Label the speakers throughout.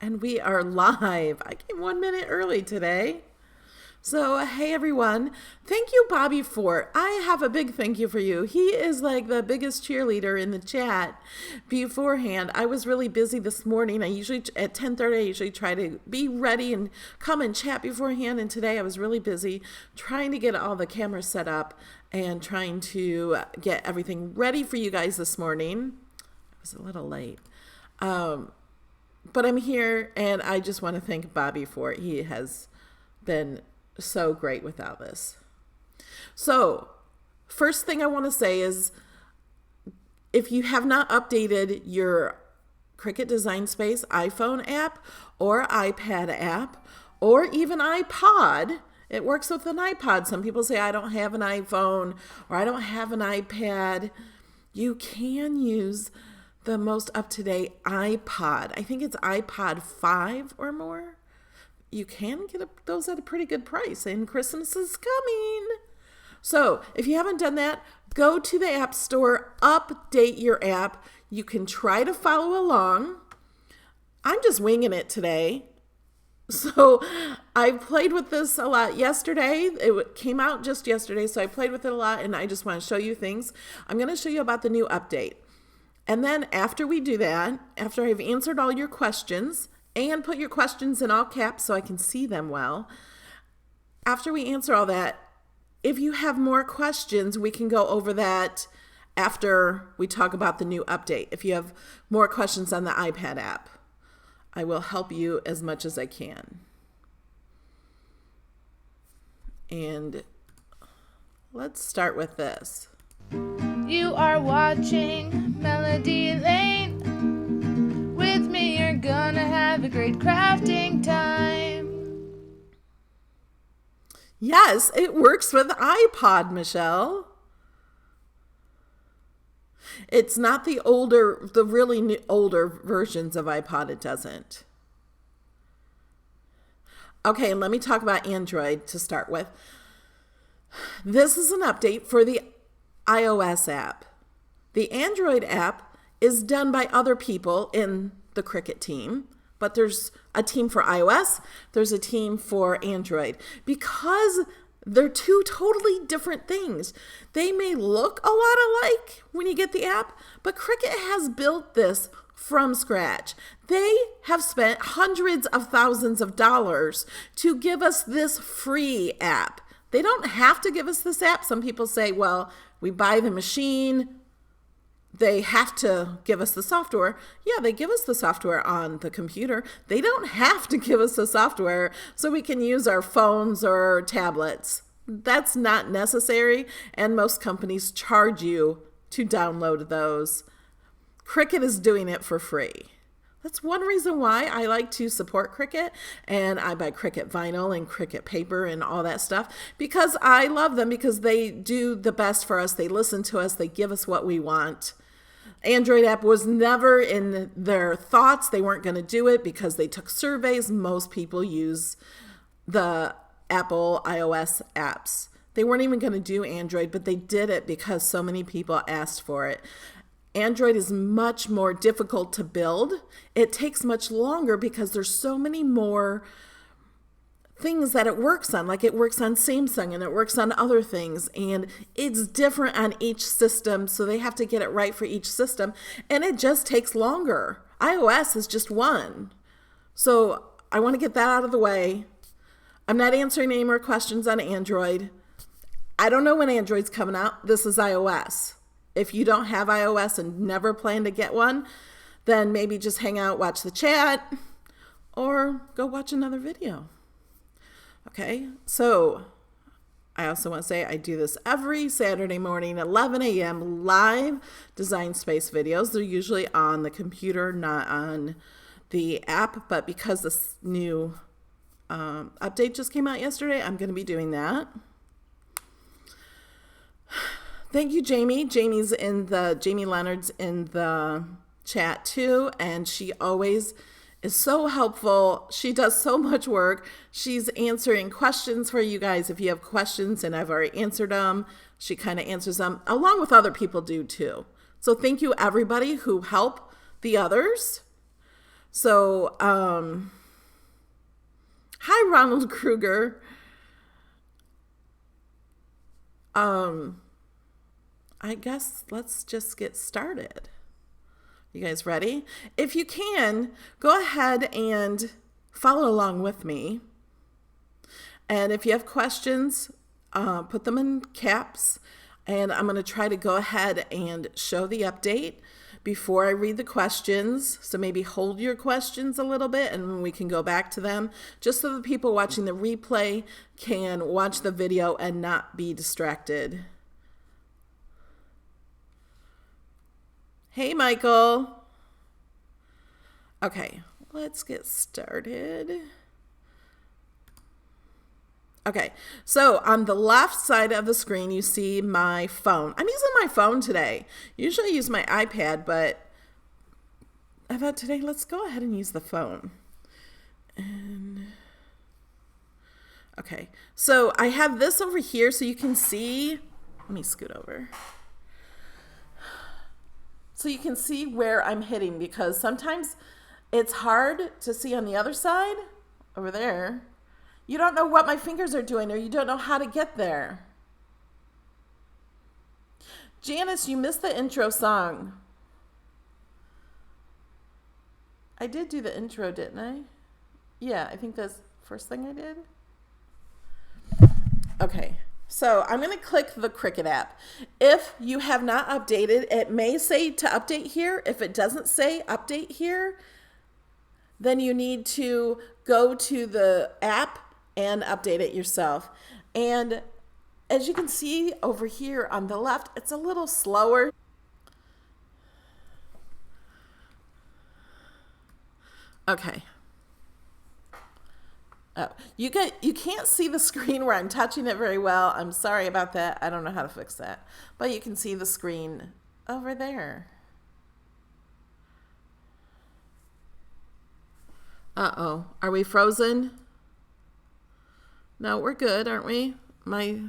Speaker 1: And we are live. I came 1 minute early today. So, hey everyone. Thank you, Bobby Fort. I have a big thank you for you. He is like the biggest cheerleader in the chat beforehand. I was really busy this morning. At 10:30, I usually try to be ready and come and chat beforehand. And today I was really busy trying to get all the cameras set up and trying to get everything ready for you guys this morning. I was a little late. But I'm here, and I just want to thank Bobby for it. He has been so great with all this. So, first thing I want to say is, if you have not updated your Cricut Design Space iPhone app or iPad app or even iPod, it works with an iPod. Some people say, I don't have an iPhone or I don't have an iPad. You can use the most up-to-date iPod. I think it's iPod 5 or more. You can get those at a pretty good price, and Christmas is coming. So if you haven't done that, go to the App Store, update your app. You can try to follow along. I'm just winging it today. So I played with this a lot yesterday. It came out just yesterday, so I played with it a lot, and I just want to show you things. I'm going to show you about the new update. And then after we do that, after I've answered all your questions, and put your questions in all caps so I can see them well, after we answer all that, if you have more questions, we can go over that after we talk about the new update. If you have more questions on the iPad app, I will help you as much as I can. And let's start with this.
Speaker 2: You are watching Melody Lane. With me, you're gonna have a great crafting time.
Speaker 1: Yes, it works with iPod, Michelle. It's not the older versions of iPod, it doesn't. Okay, and let me talk about Android to start with. This is an update for the iOS app. The Android app is done by other people in the Cricut team, but there's a team for iOS, there's a team for Android. Because they're two totally different things. They may look a lot alike when you get the app, but Cricut has built this from scratch. They have spent hundreds of thousands of dollars to give us this free app. They don't have to give us this app. Some people say, well, we buy the machine, they have to give us the software. Yeah, they give us the software on the computer. They don't have to give us the software so we can use our phones or tablets. That's not necessary, and most companies charge you to download those. Cricut is doing it for free. That's one reason why I like to support Cricut, and I buy Cricut vinyl and Cricut paper and all that stuff, because I love them, because they do the best for us. They listen to us. They give us what we want. Android app was never in their thoughts. They weren't going to do it because they took surveys. Most people use the Apple iOS apps. They weren't even going to do Android, but they did it because so many people asked for it. Android is much more difficult to build. It takes much longer because there's so many more things that it works on. Like, it works on Samsung and it works on other things, and it's different on each system, so they have to get it right for each system, and it just takes longer. iOS is just one. So I want to get that out of the way. I'm not answering any more questions on Android. I don't know when Android's coming out. This is iOS. If you don't have iOS and never plan to get one, then maybe just hang out, watch the chat, or go watch another video. Okay, so I also want to say I do this every Saturday morning, 11 a.m. live Design Space videos. They're usually on the computer, not on the app, but because this new update just came out yesterday, I'm going to be doing that. Thank you, Jamie. Jamie Leonard's in the chat too, and she always is so helpful. She does so much work. She's answering questions for you guys. If you have questions and I've already answered them, she kind of answers them, along with other people do too. So thank you, everybody who help the others. So, hi, Ronald Kruger. I guess let's just get started. You guys ready? If you can, go ahead and follow along with me. And if you have questions, put them in caps. And I'm going to try to go ahead and show the update before I read the questions. So maybe hold your questions a little bit and we can go back to them, just so the people watching the replay can watch the video and not be distracted. Hey, Michael. Okay, let's get started. Okay, so on the left side of the screen, you see my phone. I'm using my phone today. Usually I use my iPad, but I thought today, let's go ahead and use the phone. And okay, so I have this over here so you can see. Let me scoot over. So you can see where I'm hitting, because sometimes it's hard to see on the other side, over there. You don't know what my fingers are doing, or you don't know how to get there. Janice, you missed the intro song. I did do the intro, didn't I? Yeah, I think that's the first thing I did. Okay, so I'm going to click the Cricut app. If you have not updated, it may say to update here. If it doesn't say update here, then you need to go to the app and update it yourself. And as you can see over here on the left, it's a little slower. Okay. Oh, you can't see the screen where I'm touching it very well. I'm sorry about that. I don't know how to fix that. But you can see the screen over there. Uh-oh. Are we frozen? No, we're good, aren't we? My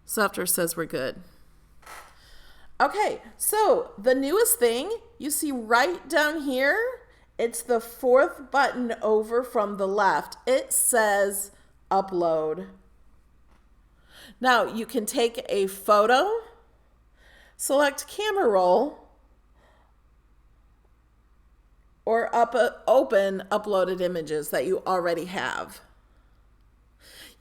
Speaker 1: software says we're good. Okay, so the newest thing you see right down here, it's the fourth button over from the left. It says upload. Now you can take a photo, select camera roll, or open uploaded images that you already have.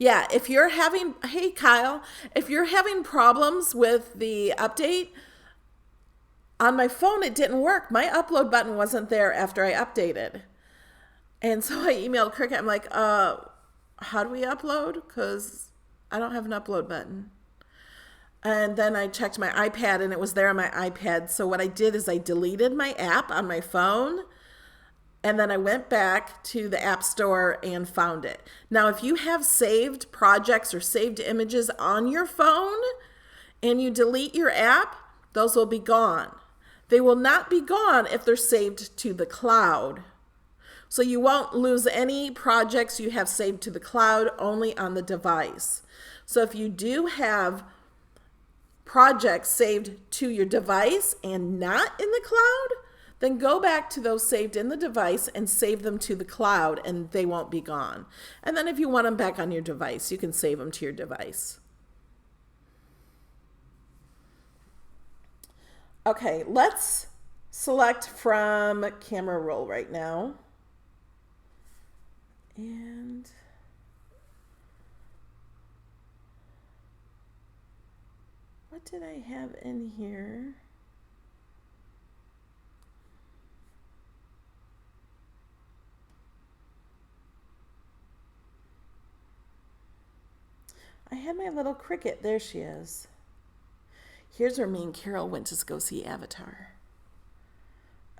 Speaker 1: Yeah, if you're having, hey Kyle, if you're having problems with the update, on my phone it didn't work. My upload button wasn't there after I updated. And so I emailed Cricut. I'm like, how do we upload? Because I don't have an upload button. And then I checked my iPad and it was there on my iPad. So what I did is I deleted my app on my phone. And then I went back to the App Store and found it. Now, if you have saved projects or saved images on your phone and you delete your app, those will be gone. They will not be gone if they're saved to the cloud. So you won't lose any projects you have saved to the cloud, only on the device. So if you do have projects saved to your device and not in the cloud, then go back to those saved in the device and save them to the cloud, and they won't be gone. And then if you want them back on your device, you can save them to your device. Okay, let's select from camera roll right now. And what did I have in here? I had my little Cricut. There she is. Here's where me and Carol went to go see Avatar.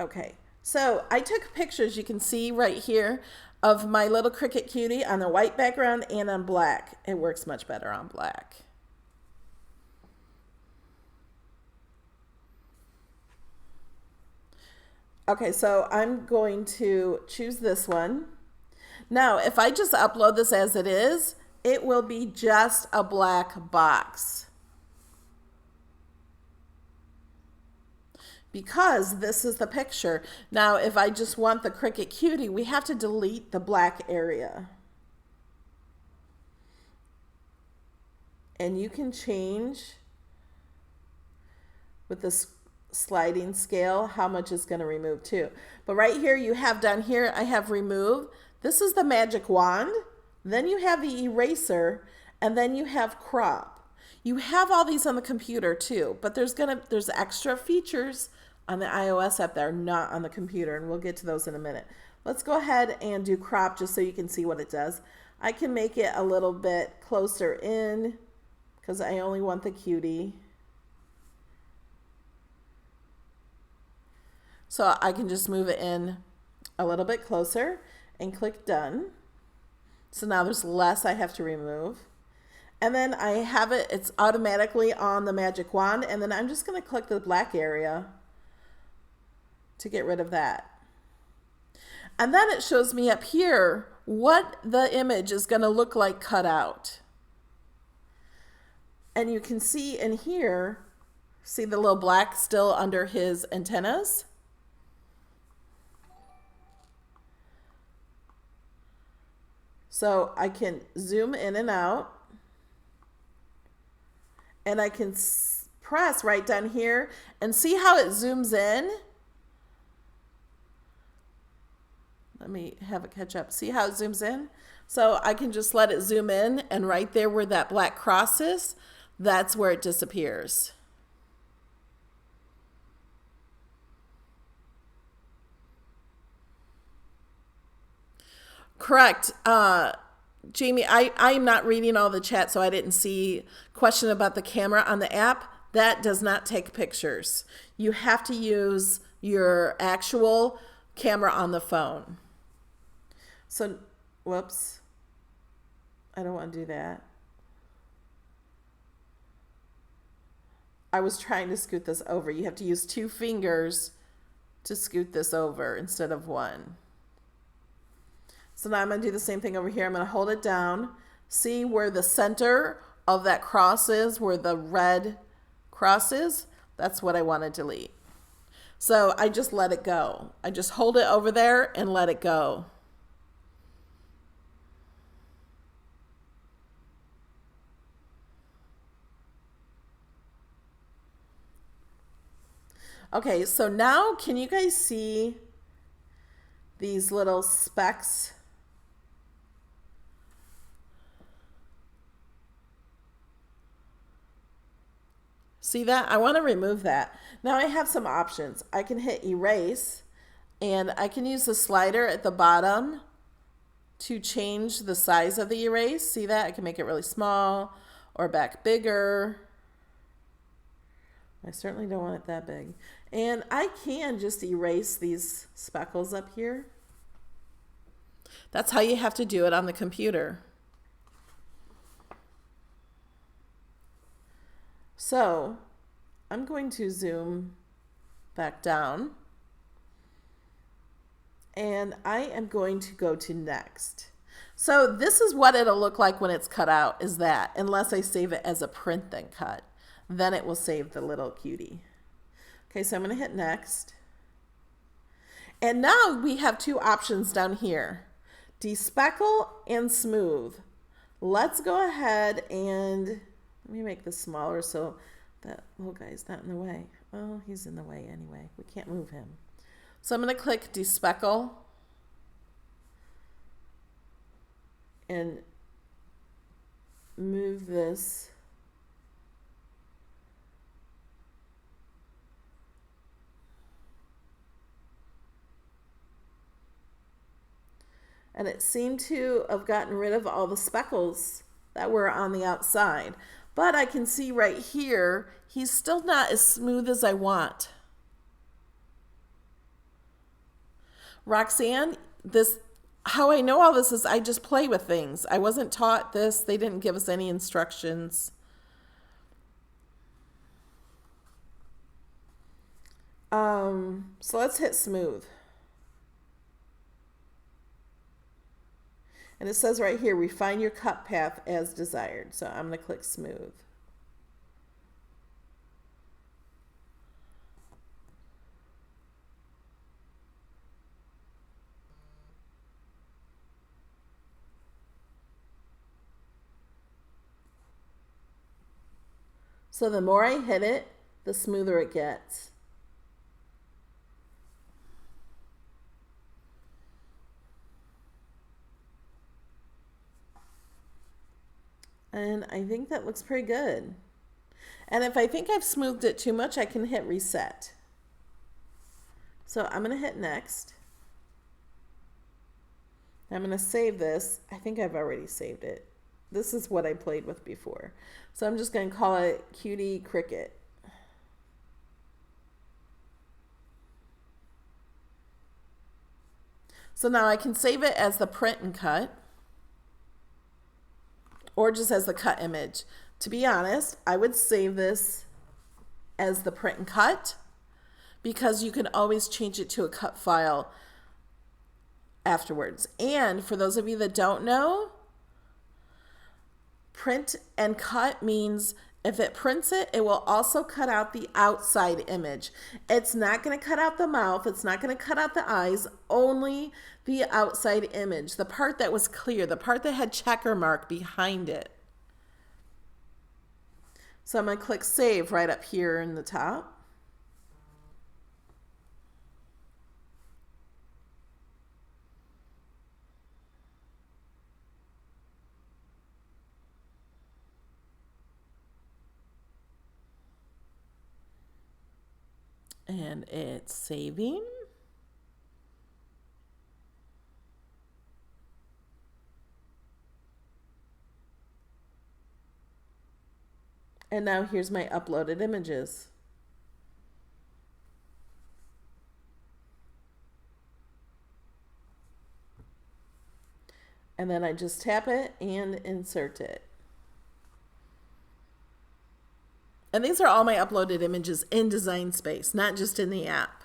Speaker 1: Okay, so I took pictures, you can see right here, of my little Cricut cutie on a white background and on black. It works much better on black. Okay, so I'm going to choose this one. Now, if I just upload this as it is, it will be just a black box. because this is the picture. Now, if I just want the Cricut cutie, we have to delete the black area. And you can change with this sliding scale how much it's going to remove too. But right here you have down here, I have remove. This is the magic wand. Then you have the eraser, and then you have crop. You have all these on the computer too, but there's extra features on the iOS app that are not on the computer, and we'll get to those in a minute. Let's go ahead and do crop just so you can see what it does. I can make it a little bit closer in because I only want the cutie. So I can just move it in a little bit closer and click done. So now there's less I have to remove. And then I have it, it's automatically on the magic wand, and then I'm just going to click the black area to get rid of that. And then it shows me up here what the image is going to look like cut out. And you can see in here, see the little black still under his antennas? So I can zoom in and out, and I can press right down here and see how it zooms in. Let me have it catch up. See how it zooms in? So I can just let it zoom in, and right there where that black cross is, that's where it disappears. Correct. Jamie, I'm not reading all the chat, so I didn't see question about the camera on the app. That does not take pictures. You have to use your actual camera on the phone. So, whoops. I don't want to do that. I was trying to scoot this over. You have to use 2 fingers to scoot this over instead of 1. So now I'm going to do the same thing over here. I'm going to hold it down. See where the center of that cross is, where the red cross is? That's what I want to delete. So I just let it go. I just hold it over there and let it go. Okay, so now can you guys see these little specks? See that? I want to remove that. Now I have some options. I can hit erase, and I can use the slider at the bottom to change the size of the erase. See that? I can make it really small or back bigger. I certainly don't want it that big. And I can just erase these speckles up here. That's how you have to do it on the computer. So I'm going to zoom back down, and I am going to go to next. So this is what it'll look like when it's cut out, is that, unless I save it as a print then cut. Then it will save the little cutie. Okay, so I'm going to hit next. And now we have 2 options down here, De-speckle and smooth. Let's go ahead and, let me make this smaller so that little guy's not in the way. Oh, he's in the way anyway. We can't move him. So I'm going to click De-speckle and move this . And it seemed to have gotten rid of all the speckles that were on the outside. But I can see right here, he's still not as smooth as I want. Roxanne, how I know all this is I just play with things. I wasn't taught this. They didn't give us any instructions. So let's hit smooth. And it says right here, refine your cut path as desired. So I'm going to click smooth. So the more I hit it, the smoother it gets. And I think that looks pretty good. And if I think I've smoothed it too much, I can hit reset. So I'm going to hit next. I'm going to save this. I think I've already saved it. This is what I played with before. So I'm just going to call it Cutie Cricut. So now I can save it as the print and cut, or just as the cut image. To be honest, I would save this as the print and cut because you can always change it to a cut file afterwards. And for those of you that don't know, print and cut means if it prints it, it will also cut out the outside image. It's not going to cut out the mouth. It's not going to cut out the eyes, only the outside image, the part that was clear, the part that had checker mark behind it. So I'm going to click save right up here in the top. And it's saving. And now here's my uploaded images. And then I just tap it and insert it. And these are all my uploaded images in Design Space, not just in the app.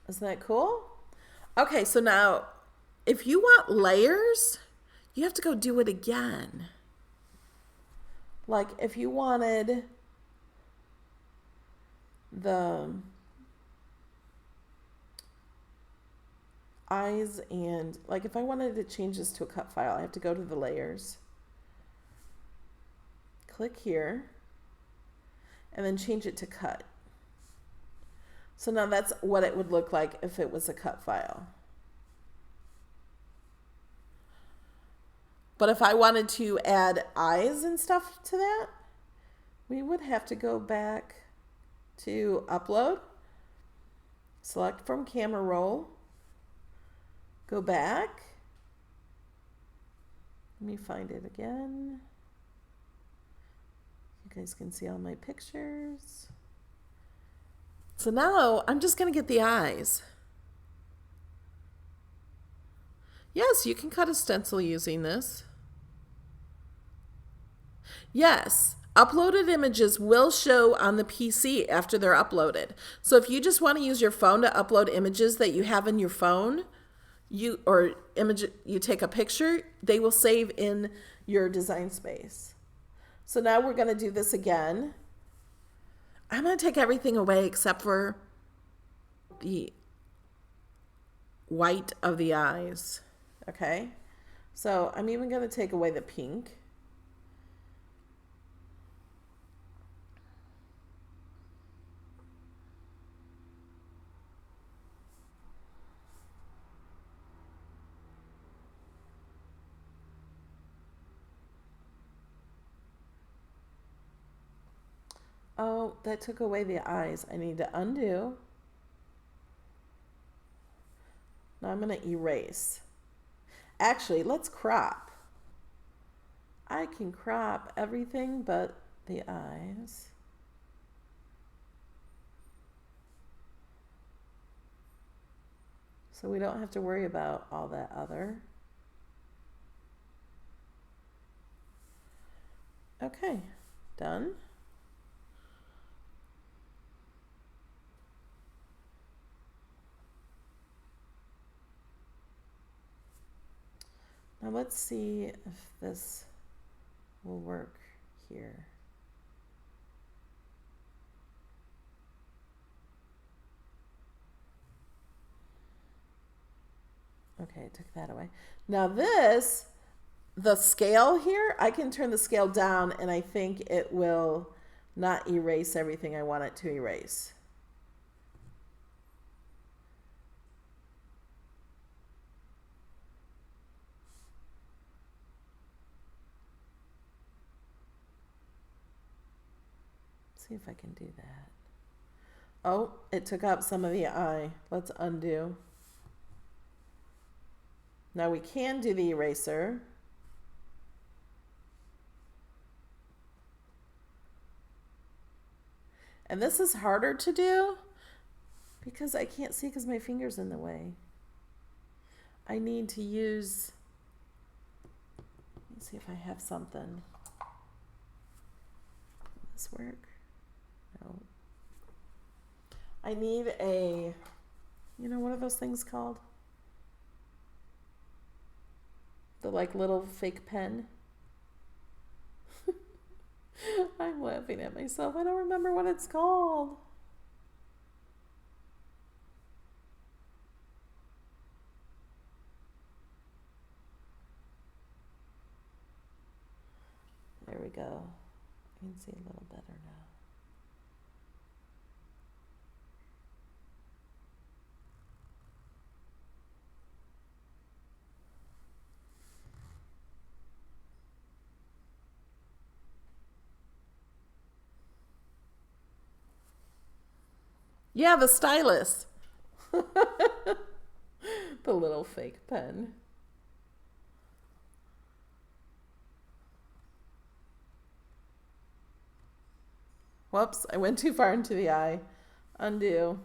Speaker 1: Isn't that cool? Okay, so now if you want layers, you have to go do it again. Like if you wanted the eyes and like if I wanted to change this to a cut file, I have to go to the layers, click here, and then change it to cut. So now that's what it would look like if it was a cut file. But if I wanted to add eyes and stuff to that, we would have to go back to upload, select from camera roll, go back. Let me find it again. You guys can see all my pictures. So now I'm just going to get the eyes. Yes, you can cut a stencil using this. Yes, uploaded images will show on the PC after they're uploaded. So if you just want to use your phone to upload images that you have in your phone, you take a picture, they will save in your Design Space. So now we're going to do this again. I'm going to take everything away except for the white of the eyes. Okay? So I'm even going to take away the pink. Oh, that took away the eyes. I need to undo. Now I'm going to erase. Actually, let's crop. I can crop everything but the eyes. So we don't have to worry about all that other. Okay, done. Now let's see if this will work here. Okay, I took that away. Now this, the scale here, I can turn the scale down and I think it will not erase everything I want it to erase. See if I can do that. Oh, it took out some of the eye. Let's undo. Now we can do the eraser. And this is harder to do because I can't see because my finger's in the way. I need to use, let's see if I have something. Will this work? No. I need a, what are those things called? The like little fake pen. I'm laughing at myself. I don't remember what it's called. There we go. You can see a little better now. Yeah, the stylus. The little fake pen. Whoops, I went too far into the eye. Undo.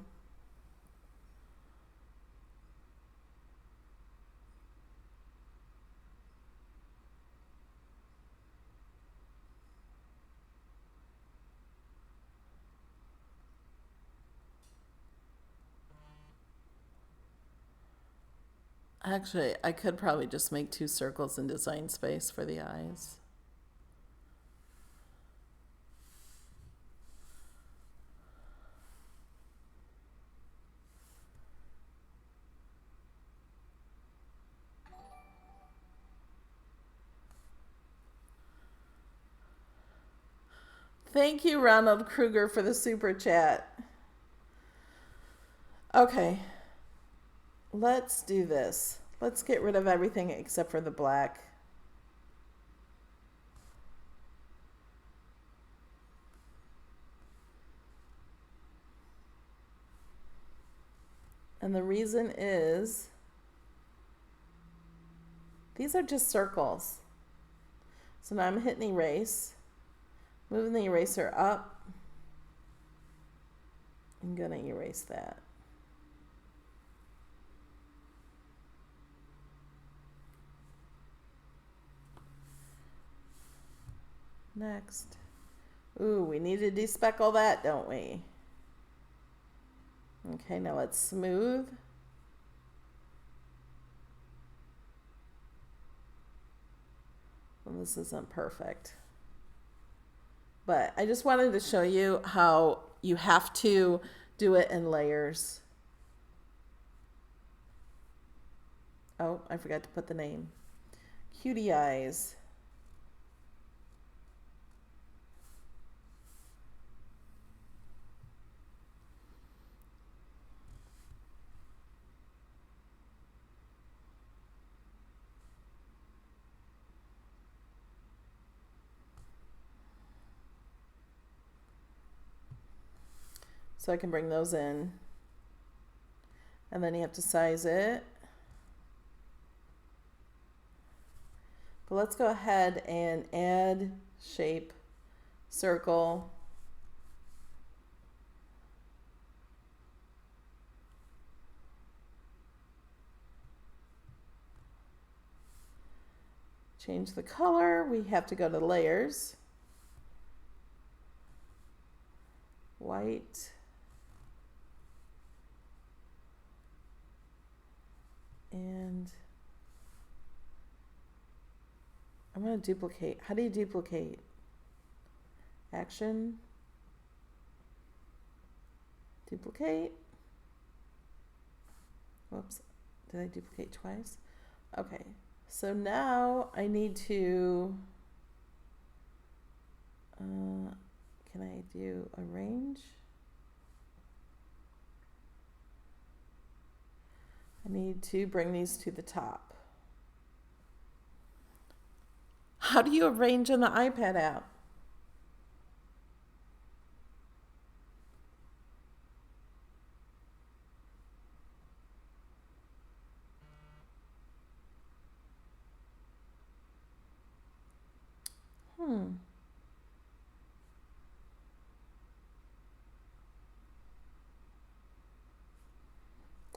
Speaker 1: Actually, I could probably just make 2 circles in Design Space for the eyes. Thank you, Ronald Kruger, for the super chat. Okay, let's do this. Let's get rid of everything except for the black. And the reason is, these are just circles. So now I'm hitting erase, moving the eraser up. I'm gonna erase that. Next. Ooh, we need to de-speckle that, don't we? Okay, now let's smooth. Well, this isn't perfect. But I just wanted to show you how you have to do it in layers. Oh, I forgot to put the name. Cutie eyes. So I can bring those in. And then you have to size it. But let's go ahead and add shape, circle. Change the color. We have to go to layers. White. And I'm going to duplicate. How do you duplicate? Action. Duplicate. Whoops. Did I duplicate twice? Okay, so now I need to, can I do arrange? I need to bring these to the top. How do you arrange in the iPad app?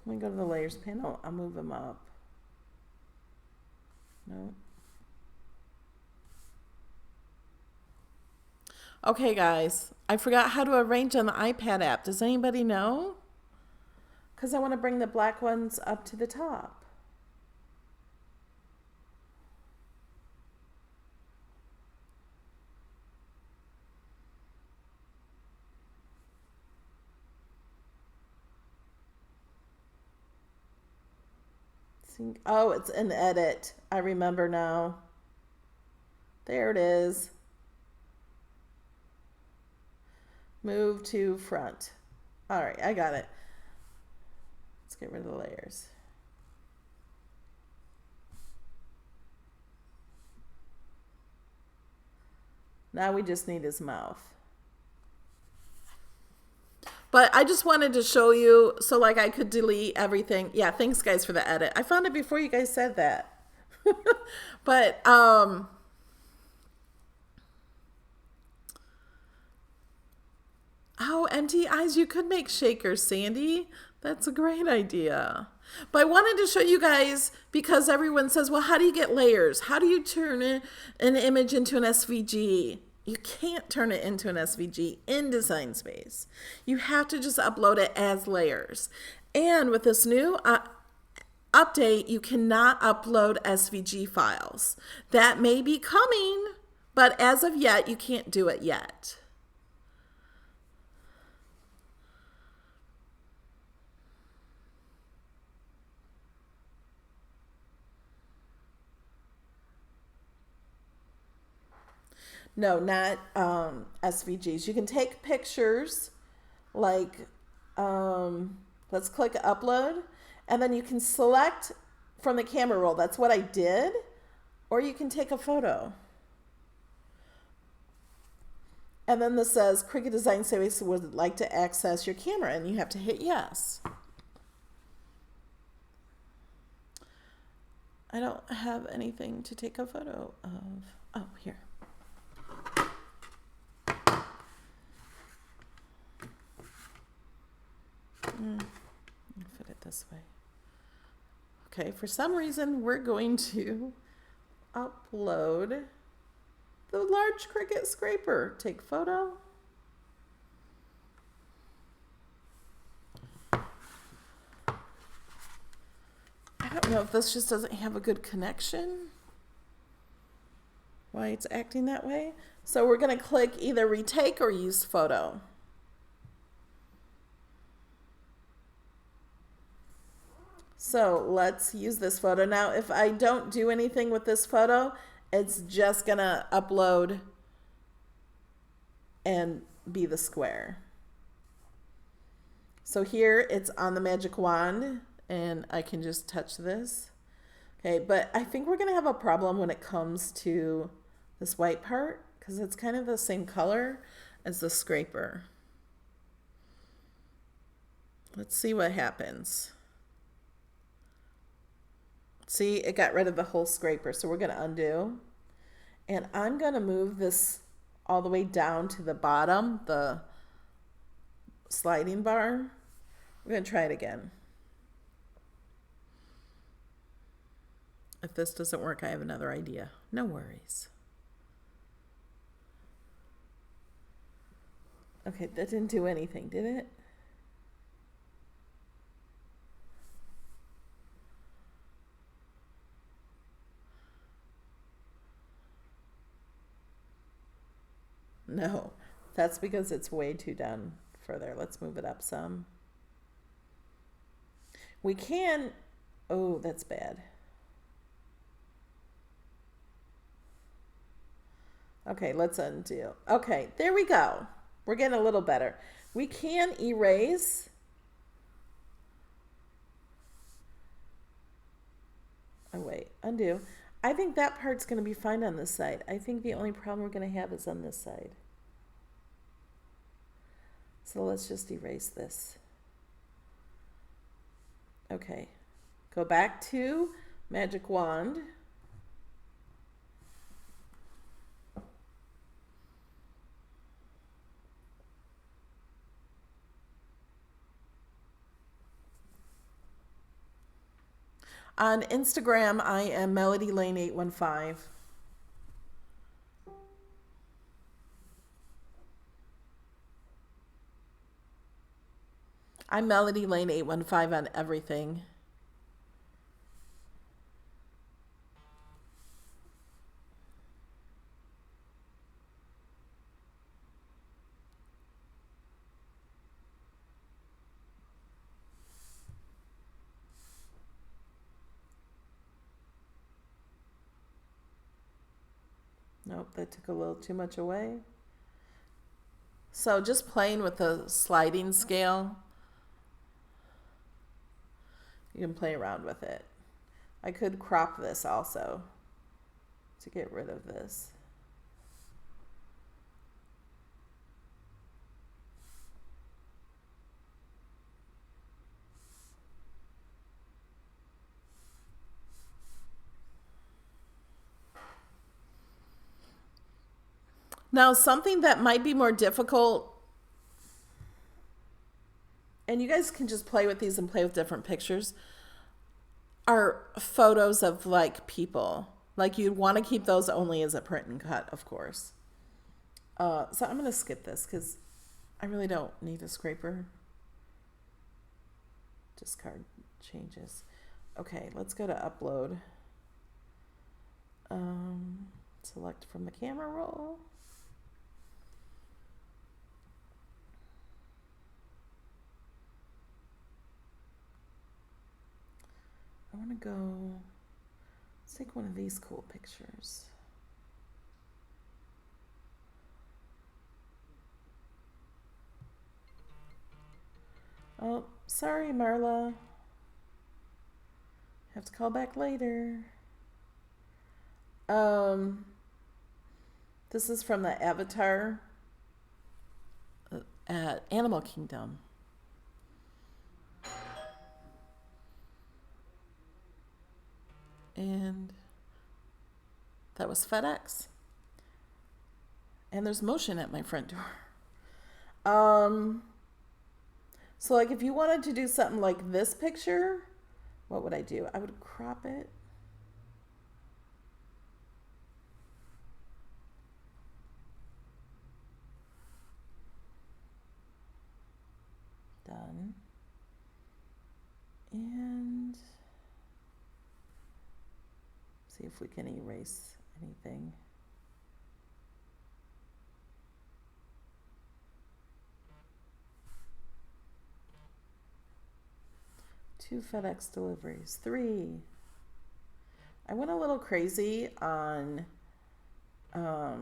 Speaker 1: Let me go to the layers panel. I'll move them up. No. Okay, guys. I forgot how to arrange on the iPad app. Does anybody know? Because I want to bring the black ones up to the top. Oh, it's an edit. I remember now. There it is. Move to front. All right, I got it. Let's get rid of the layers. Now we just need his mouth. But I just wanted to show you so like I could delete everything. Yeah, thanks guys for the edit. I found it before you guys said that. But oh, empty eyes, you could make shakers, Sandy. That's a great idea. But I wanted to show you guys because everyone says, well, how do you get layers? How do you turn an image into an SVG? You can't turn it into an SVG in Design Space. You have to just upload it as layers. And with this new update, you cannot upload SVG files. That may be coming, but as of yet, you can't do it yet. No, not SVGs. You can take pictures, like, let's click upload, and then you can select from the camera roll. That's what I did. Or you can take a photo. And then this says, Cricut Design Space would like to access your camera, and you have to hit yes. I don't have anything to take a photo of. Oh, here. Fit it this way. Okay, for some reason we're going to upload the large Cricut scraper. Take photo. I don't know if this just doesn't have a good connection. Why it's acting that way. So we're going to click either retake or use photo. So let's use this photo. Now, if I don't do anything with this photo, it's just gonna upload and be the square. So here it's on the magic wand and I can just touch this. Okay, but I think we're gonna have a problem when it comes to this white part because it's kind of the same color as the scraper. Let's see what happens. See, it got rid of the whole scraper, so we're going to undo. And I'm going to move this all the way down to the bottom, the sliding bar. We're going to try it again. If this doesn't work, I have another idea. No worries. Okay, that didn't do anything, did it? No, that's because it's way too down further. Let's move it up some. We can Oh, that's bad. Okay, let's undo. Okay, there we go. We're getting a little better. We can erase. Oh, wait, undo. I think that part's going to be fine on this side. I think the only problem we're going to have is on this side. So let's just erase this. Okay, go back to Magic Wand. On Instagram, I am Melody Lane 815. I'm Melody Lane 815 on everything. Nope, that took a little too much away. So just playing with the sliding scale, you can play around with it. I could crop this also to get rid of this. Now, something that might be more difficult, and you guys can just play with these and play with different pictures, are photos of like people. Like you'd want to keep those only as a print and cut, of course. So I'm going to skip this because I really don't need a scraper. Discard changes. Okay, let's go to upload. Select from the camera roll. I want to go, let's take one of these cool pictures. Oh, sorry, Marla. Have to call back later. This is from the Avatar at Animal Kingdom. And that was FedEx. And there's motion at my front door. So like if you wanted to do something like this picture, what would I do? I would crop it. Done. And see if we can erase anything. Two FedEx deliveries. 3. I went a little crazy on, wow,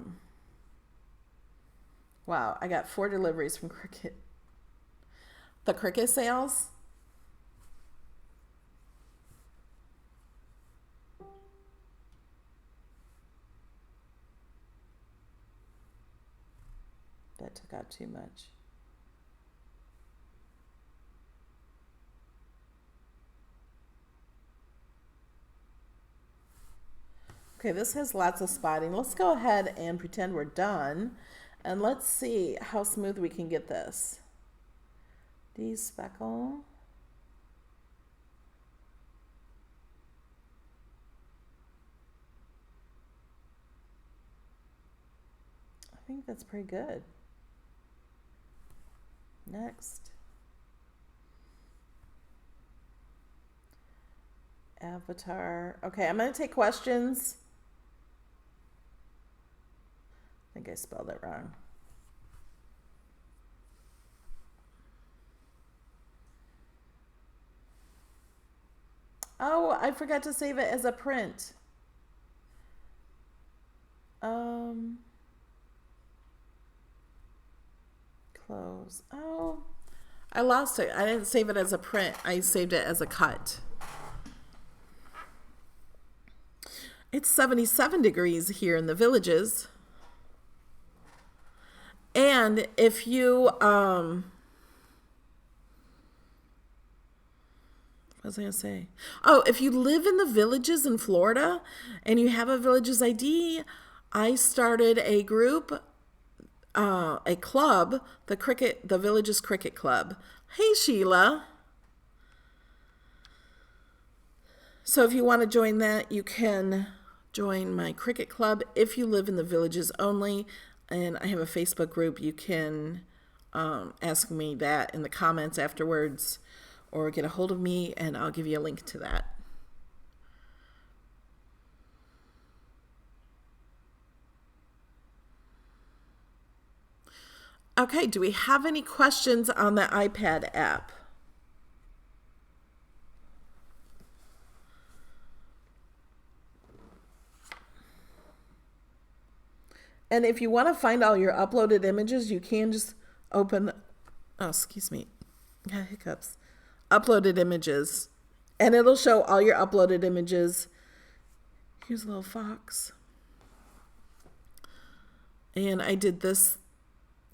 Speaker 1: I got 4 deliveries from Cricut. The Cricut sales. That took out too much. Okay, this has lots of spotting. Let's go ahead and pretend we're done. And let's see how smooth we can get this. De-speckle. I think that's pretty good. Next. Avatar. Okay, I'm going to take questions. I think I spelled it wrong. Oh, I forgot to save it as a print. Close. Oh, I lost it. I didn't save it as a print. I saved it as a cut. It's 77 degrees here in the Villages. And if you, what was I going to say? Oh, if you live in the Villages in Florida and you have a Villages ID, I started a group, a club, the Villages Cricut Club. Hey, Sheila. So if you want to join that, you can join my Cricut Club if you live in the Villages only. And I have a Facebook group. You can ask me that in the comments afterwards or get a hold of me and I'll give you a link to that. Okay, do we have any questions on the iPad app? And if you want to find all your uploaded images, you can just open, oh, excuse me, I got hiccups. Uploaded images. And it'll show all your uploaded images. Here's a little fox. And I did this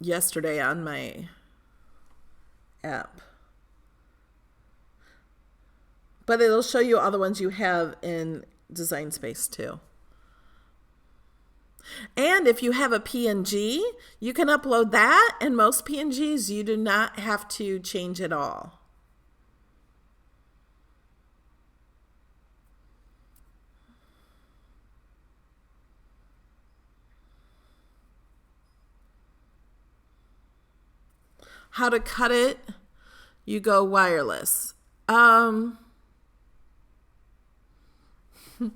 Speaker 1: yesterday on my app. But it'll show you all the ones you have in Design Space too. And if you have a PNG, you can upload that, and most PNGs you do not have to change at all. How to cut it? You go wireless.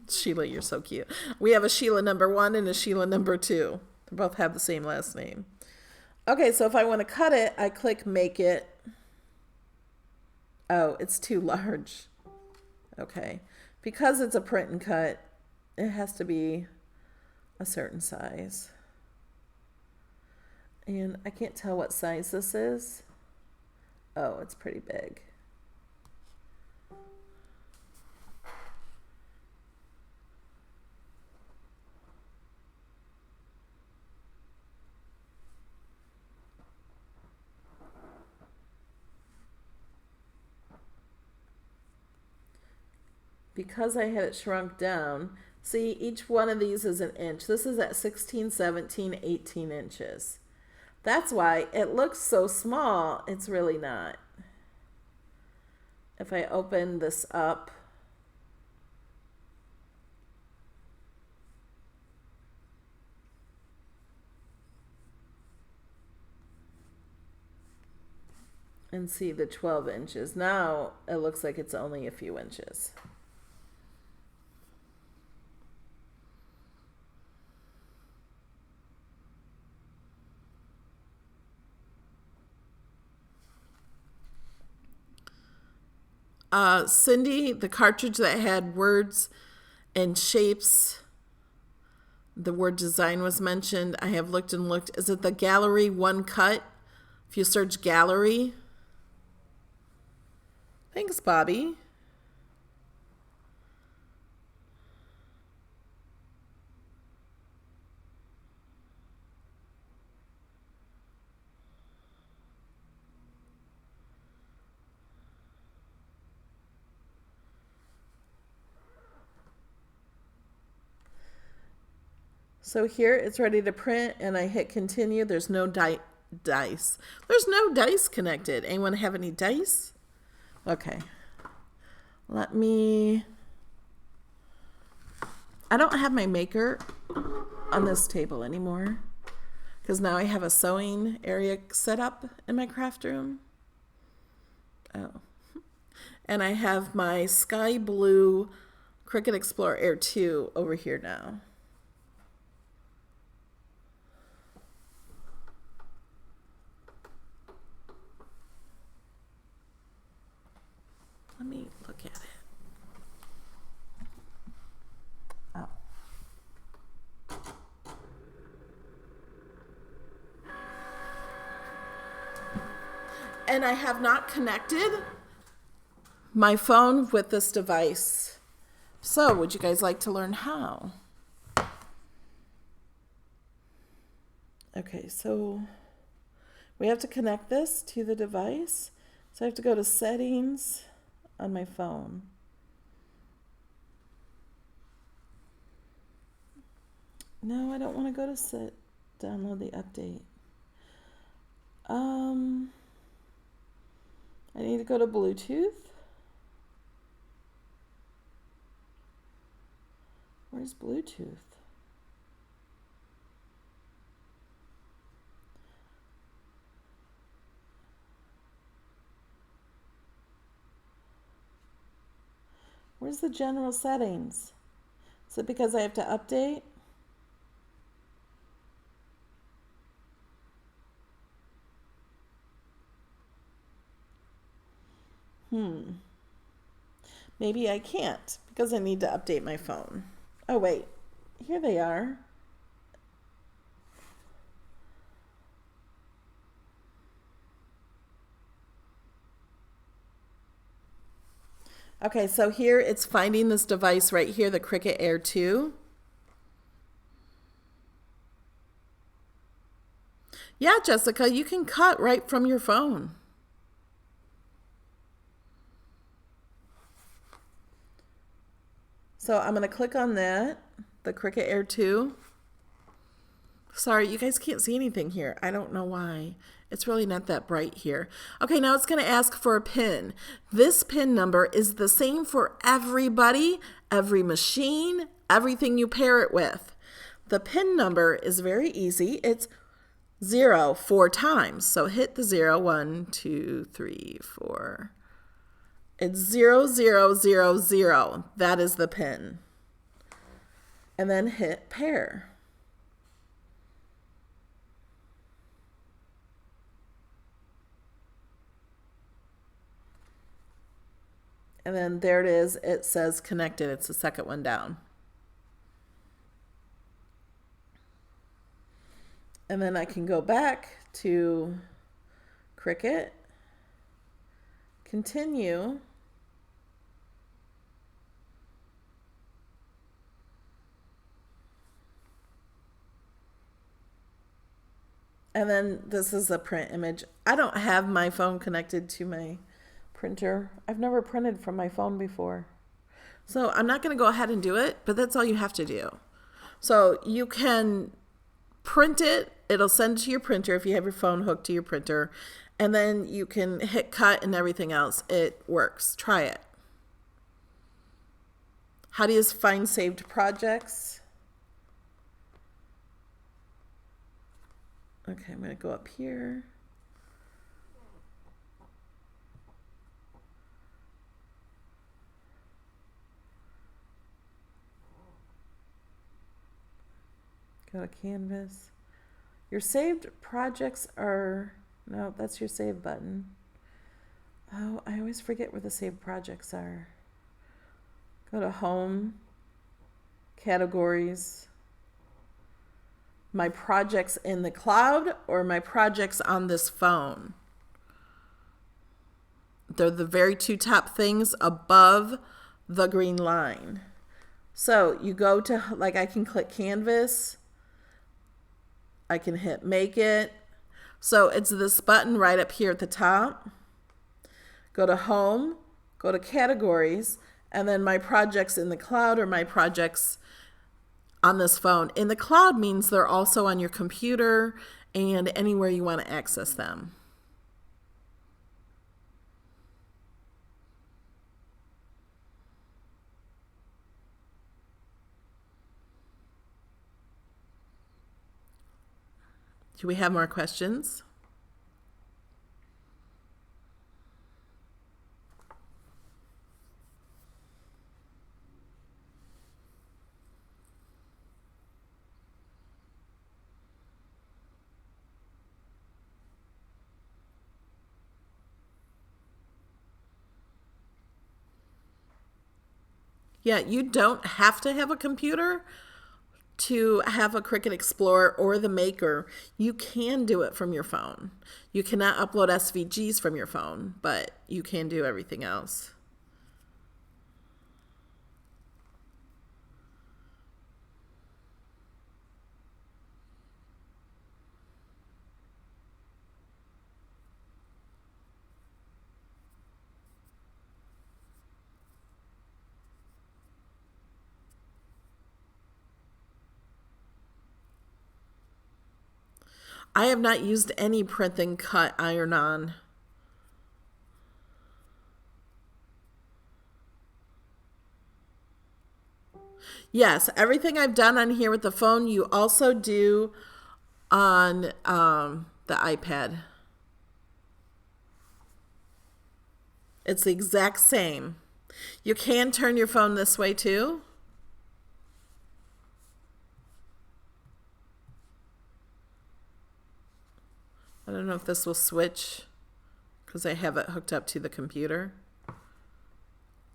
Speaker 1: Sheila, you're so cute. We have a Sheila #1 and a Sheila #2. They both have the same last name. Okay, so if I want to cut it, I click Make It. Oh, it's too large. Okay. Because it's a print and cut, it has to be a certain size. And I can't tell what size this is. Oh, it's pretty big. Because I had it shrunk down, see, each one of these is an inch. This is at 16, 17, 18 inches. That's why it looks so small. It's really not. If I open this up, and see the 12 inches. Now it looks like it's only a few inches. Cindy, the cartridge that had words and shapes, the word design was mentioned. I have looked and looked. Is it the gallery one cut? If you search gallery. Thanks, Bobby. So here it's ready to print and I hit continue. There's no dice. There's no dice connected. Anyone have any dice? Okay. Let me... I don't have my maker on this table anymore because now I have a sewing area set up in my craft room. Oh. And I have my sky blue Cricut Explorer Air 2 over here now. Let me look at it. And I have not connected my phone with this device. So would you guys like to learn how? Okay, so we have to connect this to the device. So I have to go to settings on my phone. No, I don't want to go to download the update. I need to go to Bluetooth. Where's Bluetooth? Where's the general settings? Is it because I have to update? Maybe I can't because I need to update my phone. Oh wait, here they are. Okay, so here it's finding this device right here, the Cricut Air 2. Yeah, Jessica, you can cut right from your phone. So I'm going to click on that, the Cricut Air 2. Sorry, you guys can't see anything here. I don't know why. It's really not that bright here. Okay, now it's going to ask for a pin. This pin number is the same for everybody, every machine, everything you pair it with. The pin number is very easy. It's 0 4 times. So hit the 0, 1, 2, 3, 4. It's 0 0 0 0. That is the pin. And then hit pair. And then there it is. It says connected. It's the second one down. And then I can go back to Cricut, continue, and then this is a print image. I don't have my phone connected to my printer. I've never printed from my phone before. So I'm not going to go ahead and do it, but that's all you have to do. So you can print it. It'll send it to your printer if you have your phone hooked to your printer. And then you can hit cut and everything else. It works. Try it. How do you find saved projects? Okay, I'm going to go up here. Go to Canvas. Your saved projects are, no, that's your save button. Oh, I always forget where the saved projects are. Go to Home, Categories, My Projects in the Cloud, or My Projects on this phone. They're the very two top things above the green line. So you go to, like, I can click Canvas. I can hit Make It. So it's this button right up here at the top. Go to Home, go to Categories, and then My Projects in the Cloud or My Projects on this phone. In the cloud means they're also on your computer and anywhere you want to access them. Do we have more questions? Yeah, you don't have to have a computer to have a Cricut Explorer or the Maker, you can do it from your phone. You cannot upload SVGs from your phone, but you can do everything else. I have not used any print and cut iron-on. Yes, everything I've done on here with the phone, you also do on the iPad. It's the exact same. You can turn your phone this way too. I don't know if this will switch because I have it hooked up to the computer.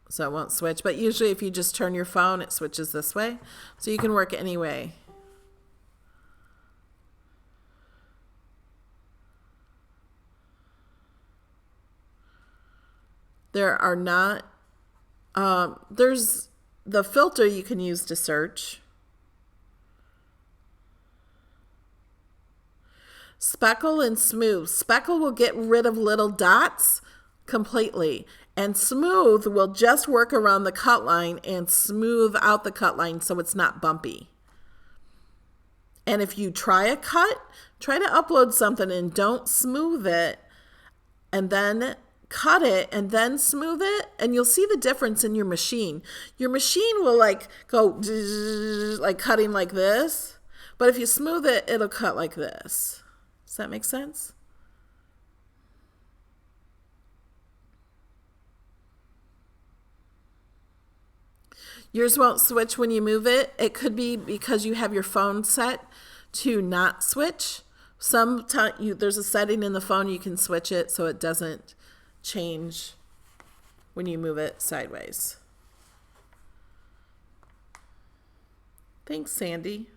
Speaker 1: So it won't switch. But usually if you just turn your phone, it switches this way. So you can work any way. There are not, there's the filter you can use to search. Speckle and smooth. Speckle will get rid of little dots completely, and smooth will just work around the cut line and smooth out the cut line so it's not bumpy. And if you try a cut, try to upload something and don't smooth it, and then cut it and then smooth it, and you'll see the difference in your machine. Your machine will like go like cutting like this, but if you smooth it, it'll cut like this. Does that make sense? Yours won't switch when you move it. It could be because you have your phone set to not switch. Sometimes there's a setting in the phone you can switch it so it doesn't change when you move it sideways. Thanks, Sandy.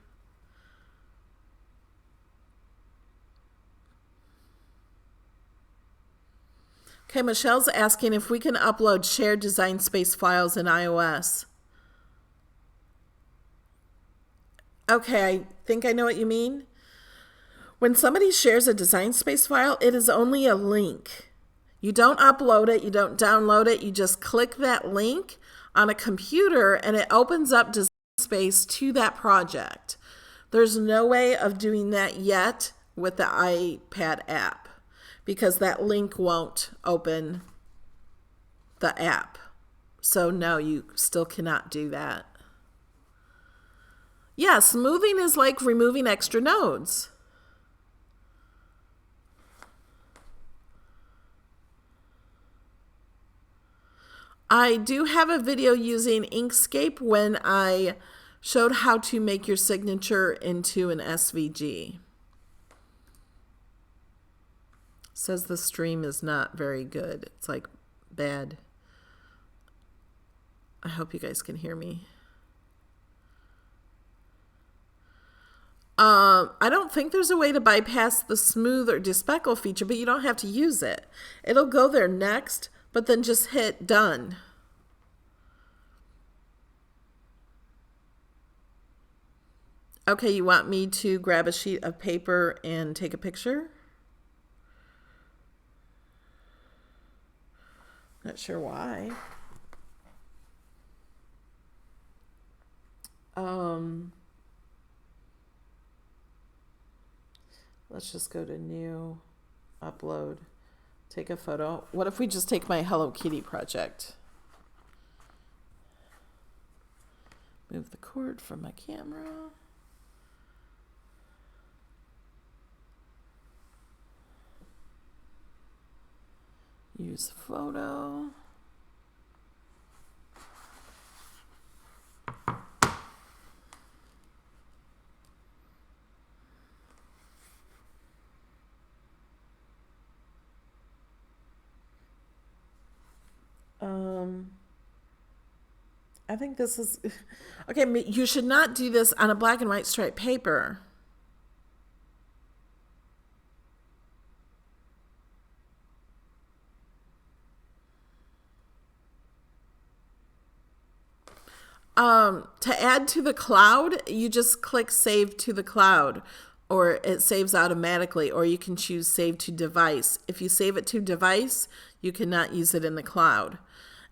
Speaker 1: Okay, Michelle's asking if we can upload shared Design Space files in iOS. Okay, I think I know what you mean. When somebody shares a Design Space file, it is only a link. You don't upload it, you don't download it, you just click that link on a computer and it opens up Design Space to that project. There's no way of doing that yet with the iPad app because that link won't open the app. So no, you still cannot do that. Yeah, smoothing is like removing extra nodes. I do have a video using Inkscape when I showed how to make your signature into an SVG. Says the stream is not very good. It's like bad. I hope you guys can hear me. I don't think there's a way to bypass the smooth or de-speckle feature, but you don't have to use it. It'll go there next, but then just hit done. Okay, you want me to grab a sheet of paper and take a picture? Not sure why. Let's just go to new, upload, take a photo. What if we just take my Hello Kitty project? Move the cord from my camera. Use photo. I think this is, okay, you should not do this on a black and white striped paper. To add to the cloud, you just click Save to the Cloud, or it saves automatically, or you can choose Save to Device. If you save it to device, you cannot use it in the cloud.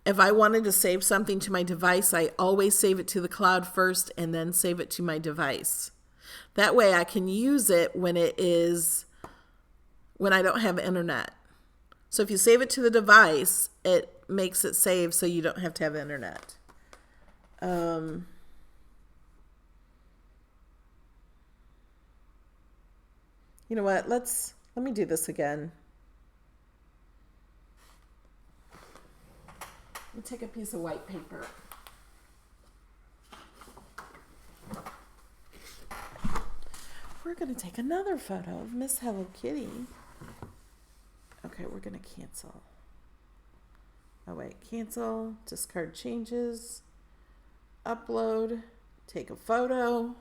Speaker 1: If I wanted to save something to my device, I always save it to the cloud first and then save it to my device. That way I can use it when I don't have internet. So if you save it to the device, it makes it save so you don't have to have internet. You know what? Let me do this again. Let me take a piece of white paper. We're going to take another photo of Miss Hello Kitty. Okay, we're going to cancel. Oh wait, cancel, discard changes, upload, take a photo.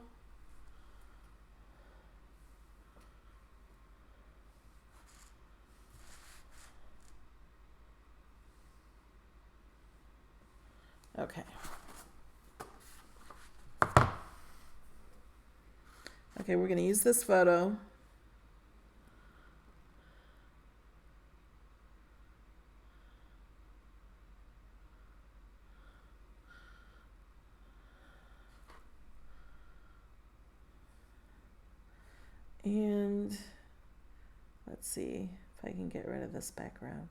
Speaker 1: Okay. Okay, we're going to use this photo. And let's see if I can get rid of this background.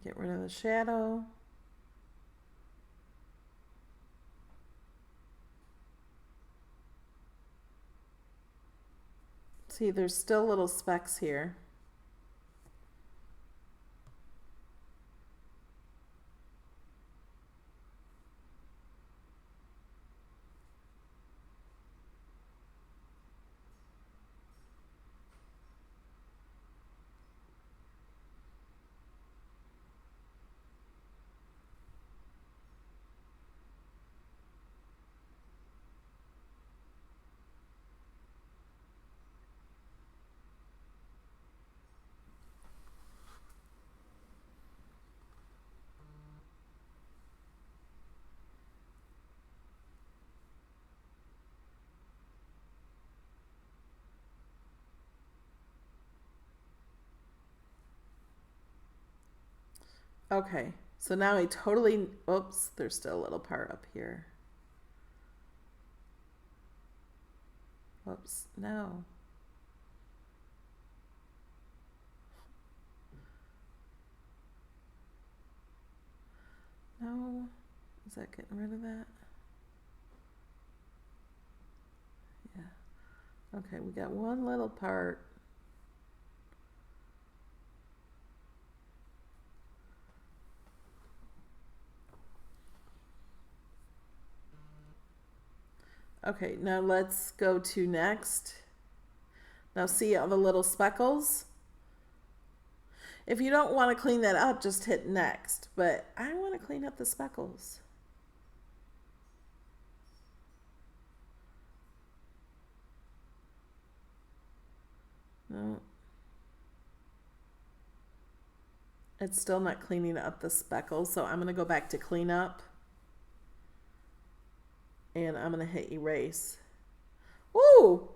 Speaker 1: Get rid of the shadow. See, there's still little specks here. Okay, so now I totally, oops, there's still a little part up here. Whoops, no. No, is that getting rid of that? Yeah. Okay, we got one little part. Okay, now let's go to next. Now see all the little speckles? If you don't want to clean that up, just hit next. But I want to clean up the speckles. No. It's still not cleaning up the speckles, so I'm going to go back to clean up. And I'm going to hit erase. Ooh!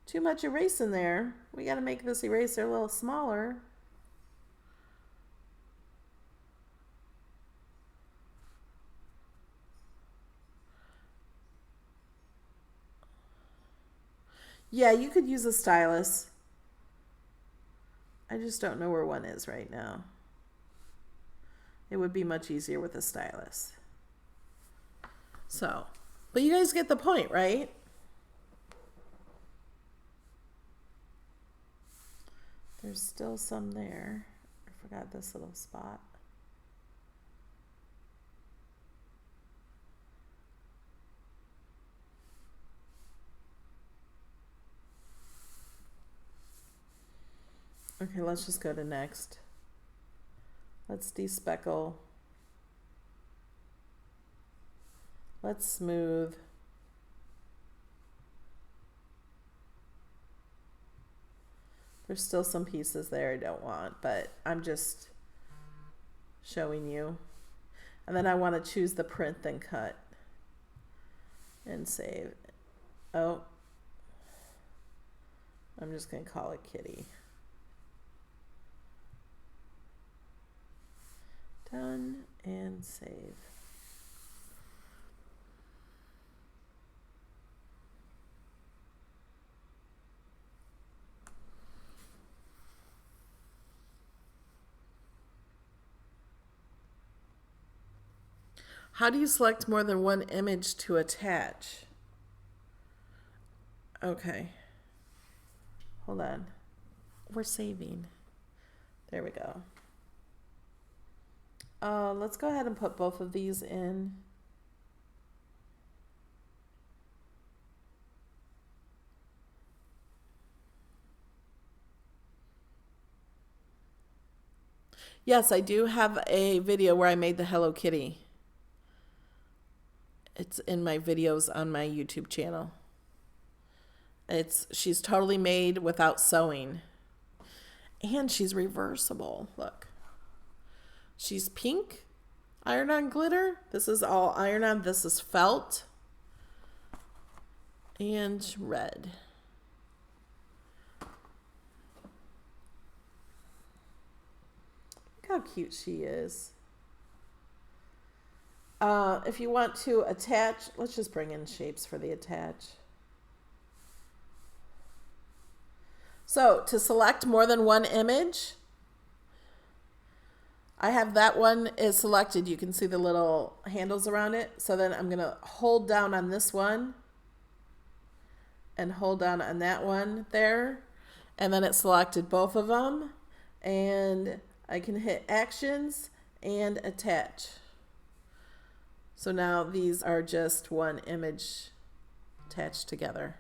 Speaker 1: Too much erase in there. We got to make this eraser a little smaller. Yeah, you could use a stylus. I just don't know where one is right now. It would be much easier with a stylus. So, but you guys get the point, right? There's still some there. I forgot this little spot. Okay, let's just go to next. Let's de-speckle. Let's smooth. There's still some pieces there I don't want, but I'm just showing you. And then I want to choose the print, then cut and save. Oh, I'm just going to call it Kitty. Done and save. How do you select more than one image to attach? Okay. Hold on. We're saving. There we go. Let's go ahead and put both of these in. Yes, I do have a video where I made the Hello Kitty. It's in my videos on my YouTube channel. She's totally made without sewing. And she's reversible. Look. She's pink, iron-on glitter. This is all iron-on. This is felt. And red. Look how cute she is. If you want to attach, let's just bring in shapes for the attach. So to select more than one image, I have that one is selected. You can see the little handles around it. So then I'm going to hold down on this one and hold down on that one there. And then it selected both of them. And I can hit actions and attach. So now these are just one image attached together.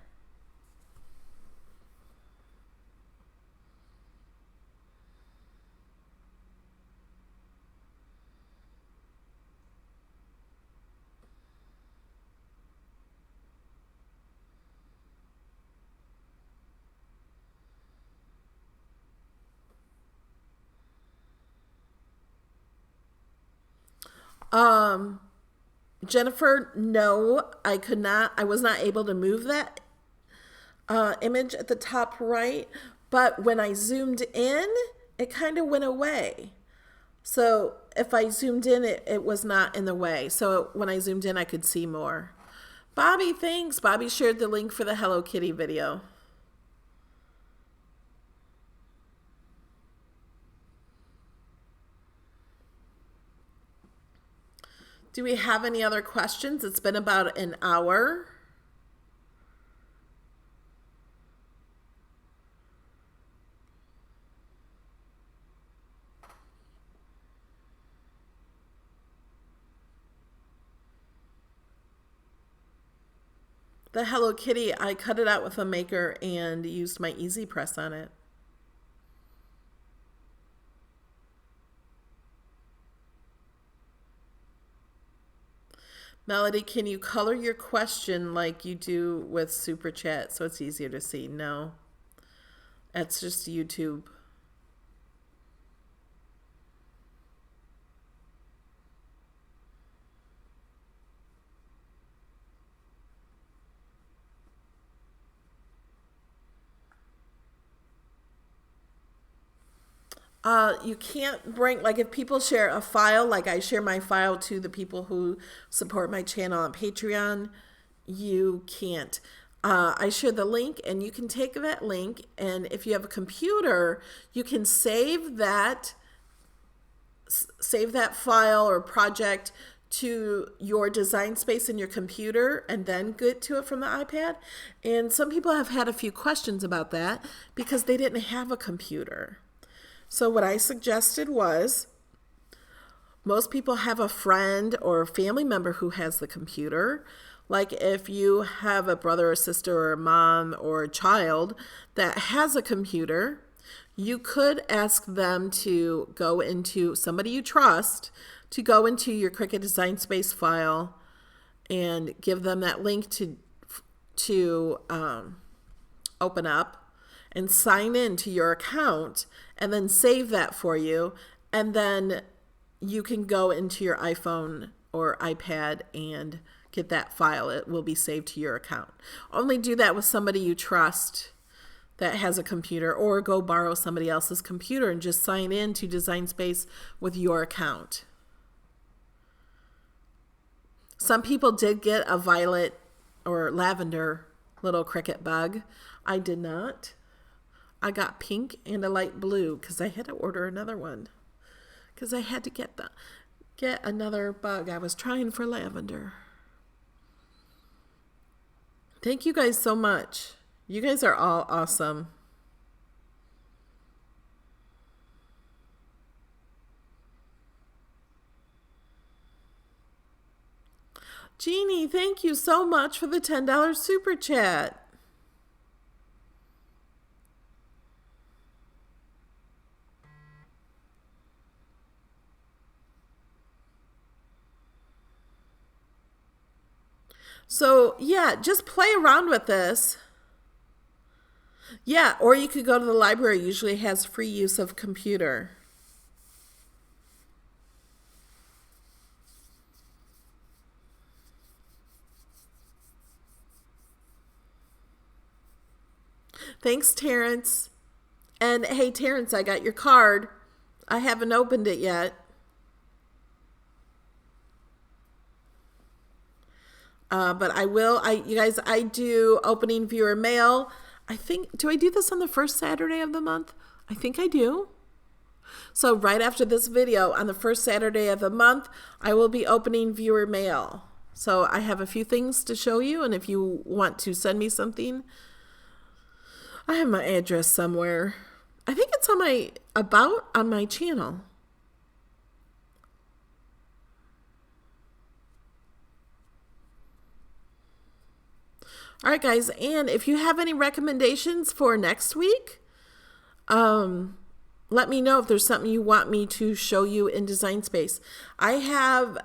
Speaker 1: Jennifer, no, I could not. I was not able to move that image at the top right, but when I zoomed in, it kind of went away. So if I zoomed in, it was not in the way. So when I zoomed in, I could see more. Bobby, thanks. Bobby shared the link for the Hello Kitty video. Do we have any other questions? It's been about an hour. The Hello Kitty, I cut it out with a maker and used my Easy Press on it. Melody, can you color your question like you do with Super Chat so it's easier to see? No. That's just YouTube. You can't bring, like if people share a file, like I share my file to the people who support my channel on Patreon, you can't. I share the link, and you can take that link, and if you have a computer, you can save that file or project to your design space in your computer and then get to it from the iPad. And some people have had a few questions about that because they didn't have a computer. So what I suggested was, most people have a friend or a family member who has the computer. Like if you have a brother or sister or a mom or a child that has a computer, you could ask them to go into, somebody you trust, to go into your Cricut Design Space file and give them that link to open up and sign in to your account, and then save that for you, and then you can go into your iPhone or iPad and get that file. It will be saved to your account. Only do that with somebody you trust that has a computer, or go borrow somebody else's computer and just sign in to Design Space with your account. Some people did get a violet or lavender little Cricut bug. I did not. I got pink and a light blue because I had to order another one because I had to get another bug. I was trying for lavender. Thank you guys so much. You guys are all awesome. Jeannie, thank you so much for the $10 super chat. So yeah, just play around with this. Yeah, or you could go to the library. Usually has free use of computer. Thanks, Terrence. And hey, Terrence, I got your card. I haven't opened it yet. But I will. You guys, I do opening viewer mail. I think, do I do this on the first Saturday of the month? I think I do. So right after this video, on the first Saturday of the month, I will be opening viewer mail. So I have a few things to show you, and if you want to send me something, I have my address somewhere. I think it's on my channel. All right, guys, and if you have any recommendations for next week, let me know if there's something you want me to show you in Design Space. I have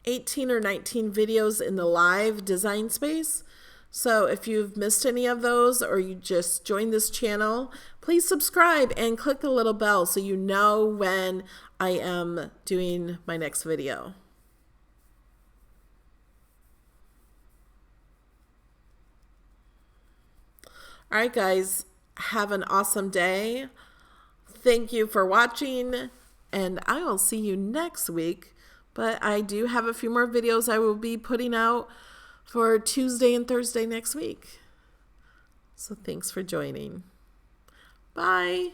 Speaker 1: 18 or 19 videos in the live Design Space. So if you've missed any of those, or you just joined this channel, please subscribe and click the little bell so you know when I am doing my next video. All right, guys, have an awesome day. Thank you for watching, and I will see you next week. But I do have a few more videos I will be putting out for Tuesday and Thursday next week. So thanks for joining. Bye.